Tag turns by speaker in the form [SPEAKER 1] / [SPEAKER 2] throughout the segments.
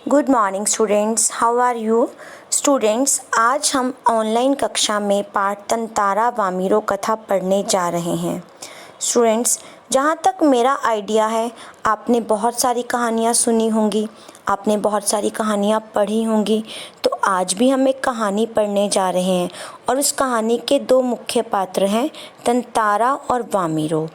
[SPEAKER 1] Good morning students, how are you students. आज हम online कक्षा में पाठ तंतारा वामिरो कथा पढ़ने जा रहे हैं। स्टूडेंट्स, जहाँ तक मेरा आइडिया है, आपने बहुत सारी कहानियाँ सुनी होंगी, आपने बहुत सारी कहानियाँ पढ़ी होंगी। तो आज भी हम एक कहानी पढ़ने जा रहे हैं और उस कहानी के दो मुख्य पात्र हैं, तंतारा और वामिरो।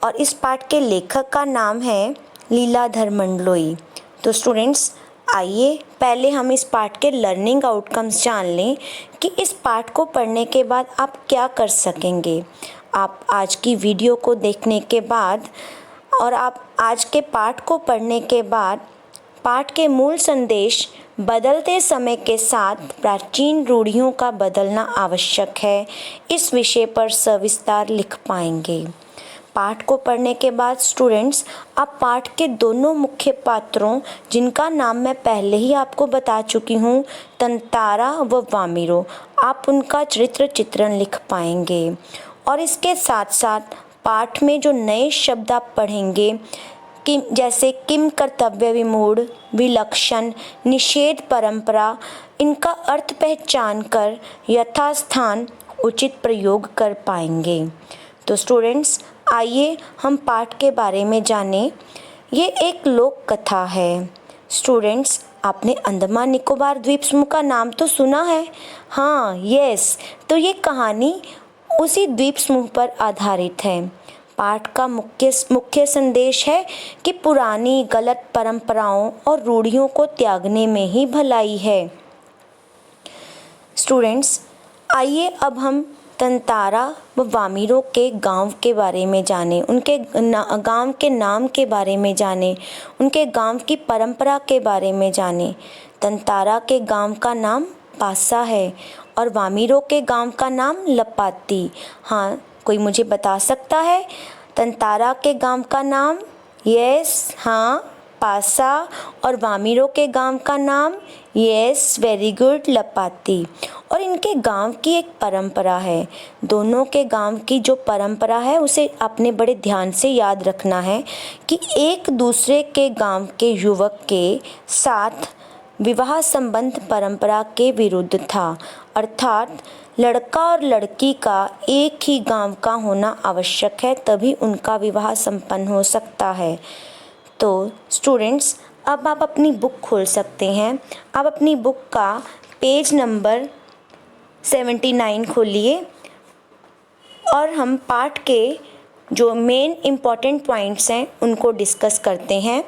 [SPEAKER 1] और इस पाठ के लेखक का नाम है लीलाधर मंडलोई। तो स्टूडेंट्स, आइए पहले हम इस पाठ के लर्निंग आउटकम्स जान लें कि इस पाठ को पढ़ने के बाद आप क्या कर सकेंगे। आप आज की वीडियो को देखने के बाद और आप आज के पाठ को पढ़ने के बाद पाठ के मूल संदेश बदलते समय के साथ प्राचीन रूढ़ियों का बदलना आवश्यक है, इस विषय पर सविस्तार लिख पाएंगे। पाठ को पढ़ने के बाद स्टूडेंट्स, आप पाठ के दोनों मुख्य पात्रों, जिनका नाम मैं पहले ही आपको बता चुकी हूँ, तंतारा व वामिरो, आप उनका चरित्र चित्रण लिख पाएंगे। और इसके साथ साथ पाठ में जो नए शब्द आप पढ़ेंगे कि जैसे किम कर्तव्य विमूढ़, विलक्षण, निषेध परंपरा, इनका अर्थ पहचान कर यथास्थान उचित प्रयोग कर पाएंगे। तो स्टूडेंट्स, आइए हम पाठ के बारे में जानें। ये एक लोक कथा है। स्टूडेंट्स, आपने अंडमान निकोबार द्वीप समूह का नाम तो सुना है? हाँ, यस। तो ये कहानी उसी द्वीप समूह पर आधारित है। पाठ का मुख्य संदेश है कि पुरानी गलत परंपराओं और रूढ़ियों को त्यागने में ही भलाई है। स्टूडेंट्स, आइए अब हम तंतारा व वामिरो के गांव के बारे में जानें, उनके गांव के नाम के बारे में जानें, उनके गांव की परंपरा के बारे में जानें। तंतारा के गांव का नाम पासा है और वामिरो के गांव का नाम लपाती। हाँ, कोई मुझे बता सकता है तंतारा के गांव का नाम? यस, हाँ, पासा। और वामिरो के गांव का नाम? यस, वेरी गुड, लपाती। और इनके गांव की एक परंपरा है। दोनों के गांव की जो परंपरा है उसे आपने बड़े ध्यान से याद रखना है कि एक दूसरे के गांव के युवक के साथ विवाह संबंध परंपरा के विरुद्ध था, अर्थात लड़का और लड़की का एक ही गांव का होना आवश्यक है, तभी उनका विवाह संपन्न हो सकता है। तो स्टूडेंट्स, अब आप अपनी बुक खोल सकते हैं। आप अपनी बुक का पेज नंबर 79 खोलिए और हम पाठ के जो मेन इम्पॉर्टेंट पॉइंट्स हैं उनको डिस्कस करते हैं।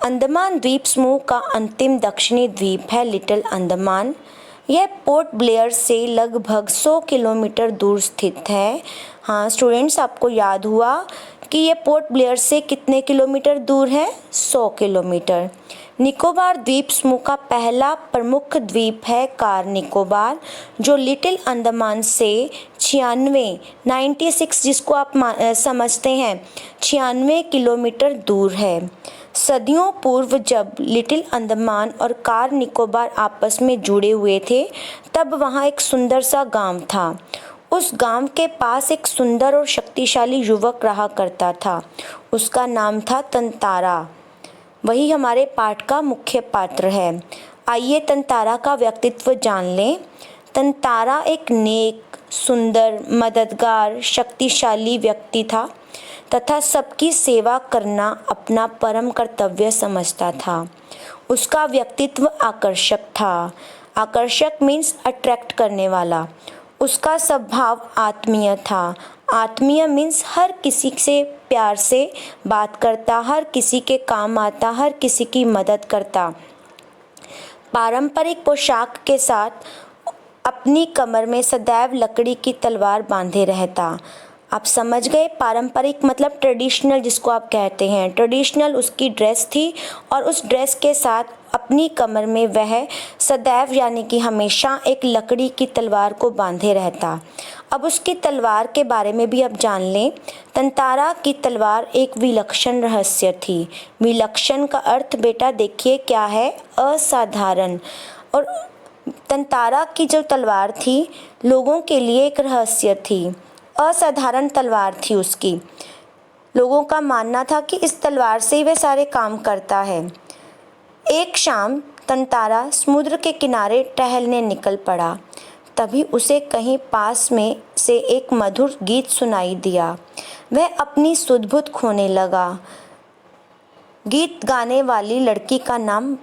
[SPEAKER 1] अंडमान द्वीप समूह का अंतिम दक्षिणी द्वीप है लिटिल अंडमान। यह पोर्ट ब्लेयर से लगभग 100 किलोमीटर दूर स्थित है। हाँ स्टूडेंट्स, आपको याद हुआ कि ये पोर्ट ब्लेयर से कितने किलोमीटर दूर है? 100 किलोमीटर। निकोबार द्वीप समूह का पहला प्रमुख द्वीप है कार निकोबार, जो लिटिल अंडमान से 96 जिसको आप समझते हैं 96 किलोमीटर दूर है। सदियों पूर्व जब लिटिल अंडमान और कार निकोबार आपस में जुड़े हुए थे, तब वहाँ एक सुंदर सा गांव था। उस गांव के पास एक सुंदर और शक्तिशाली युवक रहा करता था। उसका नाम था तंतारा। वही हमारे पाठ का मुख्य पात्र है। आइए तंतारा का व्यक्तित्व जान लें। तंतारा एक नेक, सुंदर, मददगार, शक्तिशाली व्यक्ति था तथा सबकी सेवा करना अपना परम कर्तव्य समझता था। उसका व्यक्तित्व आकर्षक था। आकर्षक मीन्स अट्रैक्ट करने वाला। उसका स्वभाव आत्मीय था। आत्मीय मीन्स हर किसी से प्यार से बात करता, हर किसी के काम आता, हर किसी की मदद करता। पारंपरिक पोशाक के साथ अपनी कमर में सदैव लकड़ी की तलवार बांधे रहता। आप समझ गए, पारंपरिक मतलब ट्रेडिशनल जिसको आप कहते हैं। ट्रेडिशनल उसकी ड्रेस थी और उस ड्रेस के साथ अपनी कमर में वह सदैव यानी कि हमेशा एक लकड़ी की तलवार को बांधे रहता। अब उसकी तलवार के बारे में भी अब जान लें। तंतारा की तलवार एक विलक्षण रहस्य थी। विलक्षण का अर्थ बेटा देखिए क्या है? असाधारण। और तंतारा की जो तलवार थी लोगों के लिए एक रहस्य थी। असाधारण तलवार थी उसकी। लोगों का मानना था कि इस तलवार से ही वह सारे काम करता है। एक शाम तंतारा समुद्र के किनारे टहलने निकल पड़ा। तभी उसे कहीं पास में से एक मधुर गीत सुनाई दिया। वह अपनी सुध-बुध खोने लगा। गीत गाने वाली लड़की का नाम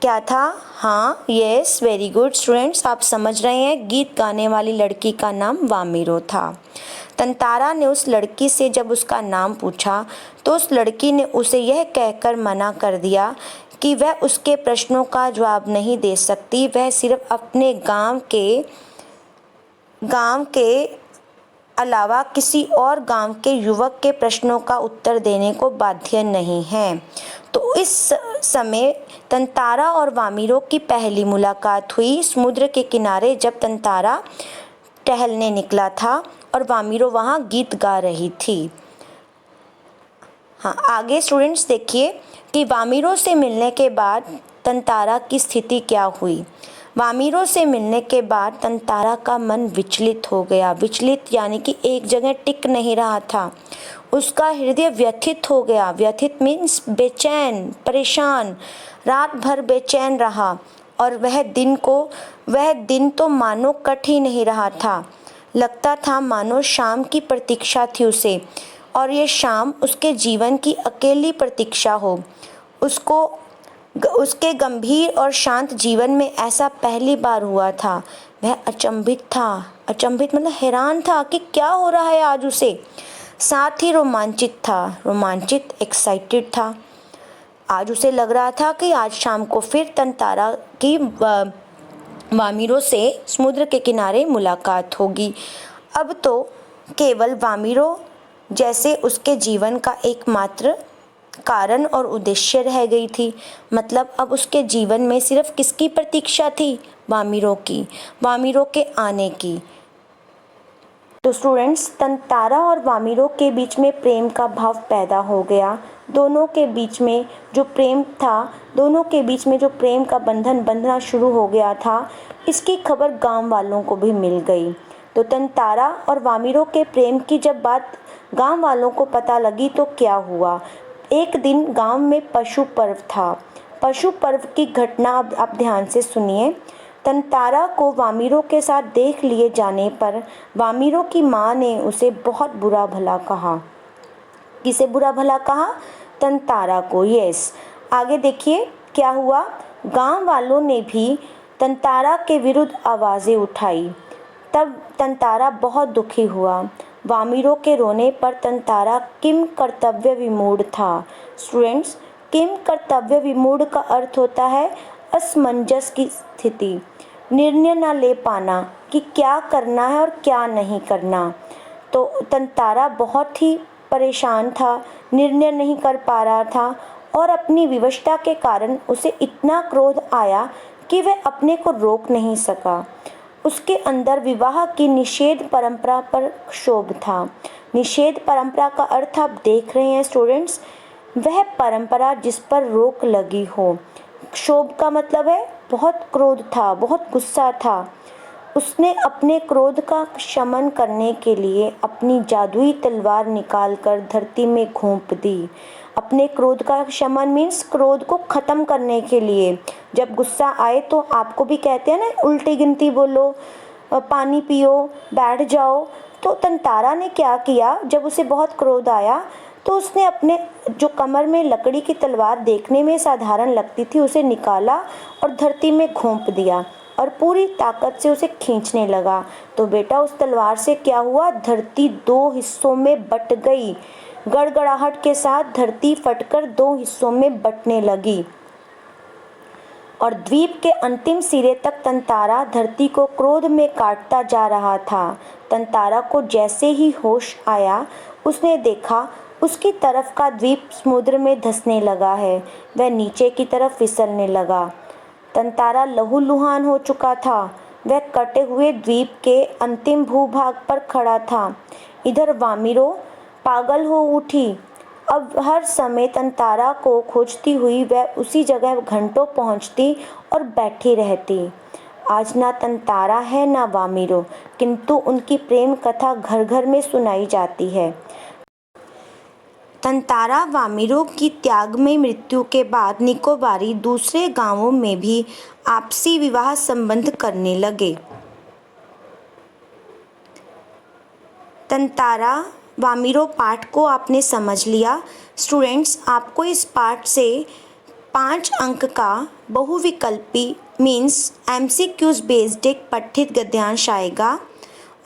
[SPEAKER 1] क्या था? हाँ, यस, वेरी गुड स्टूडेंट्स, आप समझ रहे हैं। गीत गाने वाली लड़की का नाम वामिरो था। तंतारा ने उस लड़की से जब उसका नाम पूछा तो उस लड़की ने उसे यह कहकर मना कर दिया कि वह उसके प्रश्नों का जवाब नहीं दे सकती। वह सिर्फ अपने गांव के अलावा किसी और गांव के युवक के प्रश्नों का उत्तर देने को बाध्य नहीं है। तो इस समय तंतारा और वामिरो की पहली मुलाकात हुई समुद्र के किनारे, जब तंतारा टहलने निकला था और वामिरो वहाँ गीत गा रही थी। हाँ, आगे स्टूडेंट्स देखिए कि वामिरो से मिलने के बाद तंतारा की स्थिति क्या हुई। वामिरो से मिलने के बाद तंतारा का मन विचलित हो गया। विचलित यानी कि एक जगह टिक नहीं रहा था। उसका हृदय व्यथित हो गया। व्यथित मीन्स बेचैन, परेशान। रात भर बेचैन रहा और वह दिन तो मानो कट ही नहीं रहा था। लगता था मानो शाम की प्रतीक्षा थी उसे, और ये शाम उसके जीवन की अकेली प्रतीक्षा हो। उसके गंभीर और शांत जीवन में ऐसा पहली बार हुआ था। वह अचंभित था। अचंभित मतलब हैरान था कि क्या हो रहा है आज उसे। साथ ही रोमांचित था। रोमांचित, एक्साइटेड था। आज उसे लग रहा था कि आज शाम को फिर तंतारा की वामिरो से समुद्र के किनारे मुलाकात होगी। अब तो केवल वामिरो जैसे उसके जीवन का एकमात्र कारण और उद्देश्य रह गई थी। मतलब अब उसके जीवन में सिर्फ किसकी प्रतीक्षा थी? वामिरो की, वामिरो के आने की। तो स्टूडेंट्स, तंतारा और वामिरो के बीच में प्रेम का भाव पैदा हो गया। दोनों के बीच में जो प्रेम था, दोनों के बीच में जो प्रेम का बंधन बंधना शुरू हो गया था, इसकी खबर गांव वालों को भी मिल गई। तो तंतारा और वामिरो के प्रेम की जब बात गांव वालों को पता लगी तो क्या हुआ। एक दिन गांव में पशु पर्व था। पशु पर्व की घटना आप ध्यान से सुनिए। तंतारा को वामिरो के साथ देख लिए जाने पर वामिरो की माँ ने उसे बहुत बुरा भला कहा। किसे बुरा भला कहा? तंतारा को। यस, आगे देखिए क्या हुआ। गांव वालों ने भी तंतारा के विरुद्ध आवाज़ें उठाई। तब तंतारा बहुत दुखी हुआ। वामिरो के रोने पर तंतारा किम कर्तव्य विमूढ़ था। स्टूडेंट्स, किम कर्तव्य विमूढ़ का अर्थ होता है असमंजस की स्थिति, निर्णय न ले पाना कि क्या करना है और क्या नहीं करना। तो तंतारा बहुत ही परेशान था, निर्णय नहीं कर पा रहा था और अपनी विवशता के कारण उसे इतना क्रोध आया कि वह अपने को रोक नहीं सका। उसके अंदर विवाह की निषेध परंपरा पर क्षोभ था। निषेध परंपरा का अर्थ आप देख रहे हैं स्टूडेंट्स, वह परंपरा जिस पर रोक लगी हो। क्षोभ का मतलब है बहुत क्रोध था, बहुत गुस्सा था। उसने अपने क्रोध का शमन करने के लिए अपनी जादुई तलवार निकालकर धरती में घोंप दी। अपने क्रोध का शमन मीन्स क्रोध को ख़त्म करने के लिए। जब गुस्सा आए तो आपको भी कहते हैं ना, उल्टी गिनती बोलो, पानी पियो, बैठ जाओ। तो तंतारा ने क्या किया, जब उसे बहुत क्रोध आया तो उसने अपने जो कमर में लकड़ी की तलवार देखने में साधारण लगती थी, उसे निकाला और धरती में घोंप दिया और पूरी ताकत से उसे खींचने लगा। तो बेटा उस तलवार से क्या हुआ, धरती 2 हिस्सों में बट गई। गड़गड़ाहट के साथ धरती फटकर 2 हिस्सों में बटने लगी और द्वीप के अंतिम सिरे तक तंतारा धरती को क्रोध में काटता जा रहा था। तंतारा को जैसे ही होश आया, उसने देखा उसकी तरफ का द्वीप समुद्र में धंसने लगा है। वह नीचे की तरफ फिसलने लगा। तंतारा लहूलुहान हो चुका था। वह कटे हुए द्वीप के अंतिम भूभाग पर खड़ा था। इधर वामिरो पागल हो उठी। अब हर समय तंतारा को खोजती हुई वह उसी जगह घंटों पहुंचती और बैठी रहती। आज ना तंतारा है ना वामिरो, किंतु उनकी प्रेम कथा घर घर में सुनाई जाती है। तंतारा वामिरों की त्यागमयी मृत्यु के बाद निकोबारी दूसरे गांवों में भी आपसी विवाह संबंध करने लगे। तंतारा वामिरों पाठ को आपने समझ लिया। स्टूडेंट्स, आपको इस पाठ से 5 अंक का बहुविकल्पी मीन्स MCQs बेस्ड एक पठित गद्यांश आएगा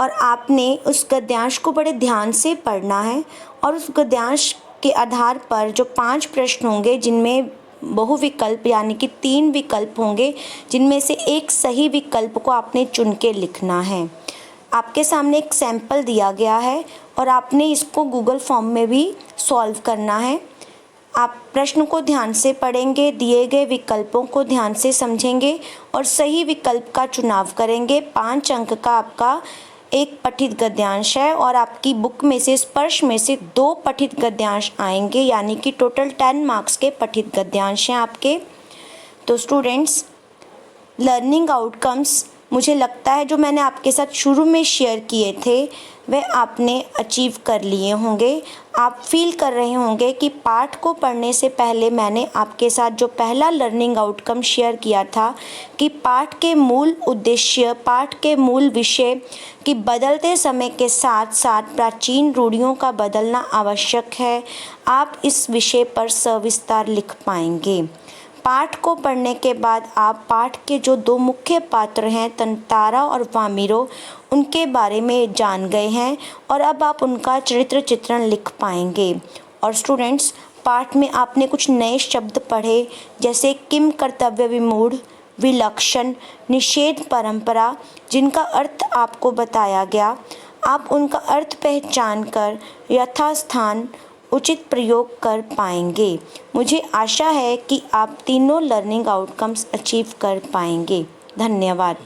[SPEAKER 1] और आपने उस गद्यांश को बड़े ध्यान से पढ़ना है और उस गद्यांश के आधार पर जो 5 प्रश्न होंगे जिनमें बहुविकल्प यानी कि 3 विकल्प होंगे, जिनमें से एक सही विकल्प को आपने चुन के लिखना है। आपके सामने एक सैंपल दिया गया है और आपने इसको गूगल फॉर्म में भी सॉल्व करना है। आप प्रश्न को ध्यान से पढ़ेंगे, दिए गए विकल्पों को ध्यान से समझेंगे और सही विकल्प का चुनाव करेंगे। 5 अंक का आपका एक पठित गद्यांश है और आपकी बुक में से स्पर्श में से 2 पठित गद्यांश आएंगे, यानी कि टोटल 10 मार्क्स के पठित गद्यांश हैं आपके। तो स्टूडेंट्स, लर्निंग आउटकम्स मुझे लगता है जो मैंने आपके साथ शुरू में शेयर किए थे वह आपने अचीव कर लिए होंगे। आप फील कर रहे होंगे कि पाठ को पढ़ने से पहले मैंने आपके साथ जो पहला लर्निंग आउटकम शेयर किया था कि पाठ के मूल उद्देश्य, पाठ के मूल विषय कि बदलते समय के साथ साथ प्राचीन रूढ़ियों का बदलना आवश्यक है, आप इस विषय पर सविस्तार लिख पाएंगे। पाठ को पढ़ने के बाद आप पाठ के जो 2 मुख्य पात्र हैं तंतारा और वामिरों, उनके बारे में जान गए हैं और अब आप उनका चरित्र चित्रण लिख पाएंगे। और स्टूडेंट्स, पाठ में आपने कुछ नए शब्द पढ़े जैसे किम कर्तव्य विमूढ़, विलक्षण, निषेध परंपरा, जिनका अर्थ आपको बताया गया। आप उनका अर्थ पहचान कर यथास्थान उचित प्रयोग कर पाएंगे। मुझे आशा है कि आप तीनों लर्निंग आउटकम्स अचीव कर पाएंगे। धन्यवाद।